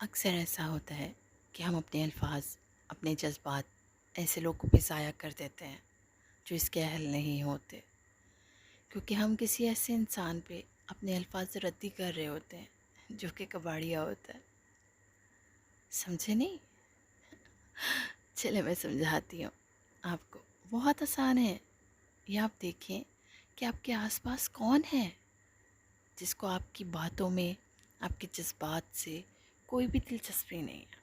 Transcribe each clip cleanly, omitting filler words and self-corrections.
اکثر ایسا ہوتا ہے کہ ہم اپنے الفاظ، اپنے جذبات ایسے لوگوں پہ ضائع کر دیتے ہیں جو اس کے اہل نہیں ہوتے، کیونکہ ہم کسی ایسے انسان پہ اپنے الفاظ ردی کر رہے ہوتے ہیں جو کہ کباڑیا ہوتا ہے۔ سمجھے نہیں؟ چلے میں سمجھاتی ہوں آپ کو، بہت آسان ہے۔ یہ آپ دیکھیں کہ آپ کے آس پاس کون ہے جس کو آپ کی باتوں میں، آپ کے جذبات سے کوئی بھی دلچسپی نہیں ہے۔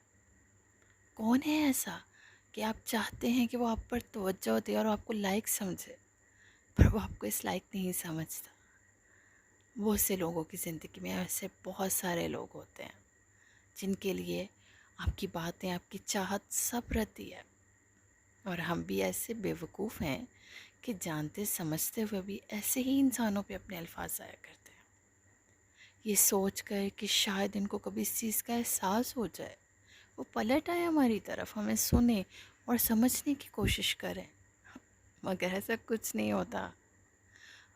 کون ہے ایسا کہ آپ چاہتے ہیں کہ وہ آپ پر توجہ دے اور آپ کو لائق سمجھے، پر وہ آپ کو اس لائق نہیں سمجھتا۔ بہت سے لوگوں کی زندگی میں ایسے بہت سارے لوگ ہوتے ہیں جن کے لیے آپ کی باتیں، آپ کی چاہت سب رہتی ہے، اور ہم بھی ایسے بیوقوف ہیں کہ جانتے سمجھتے ہوئے بھی ایسے ہی انسانوں پہ اپنے الفاظ ضائع کرتے ہیں، یہ سوچ کر کہ شاید ان کو کبھی اس چیز کا احساس ہو جائے، وہ پلٹ آئے ہماری طرف، ہمیں سنیں اور سمجھنے کی کوشش کریں، مگر ایسا کچھ نہیں ہوتا۔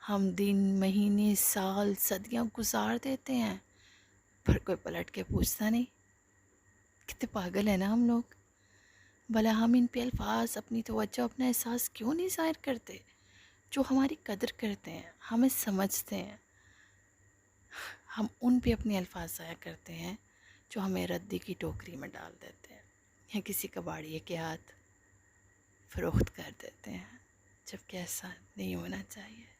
ہم دن، مہینے، سال، صدیاں گزار دیتے ہیں، پر کوئی پلٹ کے پوچھتا نہیں۔ کتنے پاگل ہیں نا ہم لوگ! بھلا ہم ان پہ الفاظ، اپنی توجہ، اپنا احساس کیوں نہیں ظاہر کرتے؟ جو ہماری قدر کرتے ہیں، ہمیں سمجھتے ہیں، ہم ان پہ اپنے الفاظ ضائع کرتے ہیں جو ہمیں ردی کی ٹوکری میں ڈال دیتے ہیں یا کسی کباڑیے کے ہاتھ فروخت کر دیتے ہیں، جبکہ ایسا نہیں ہونا چاہیے۔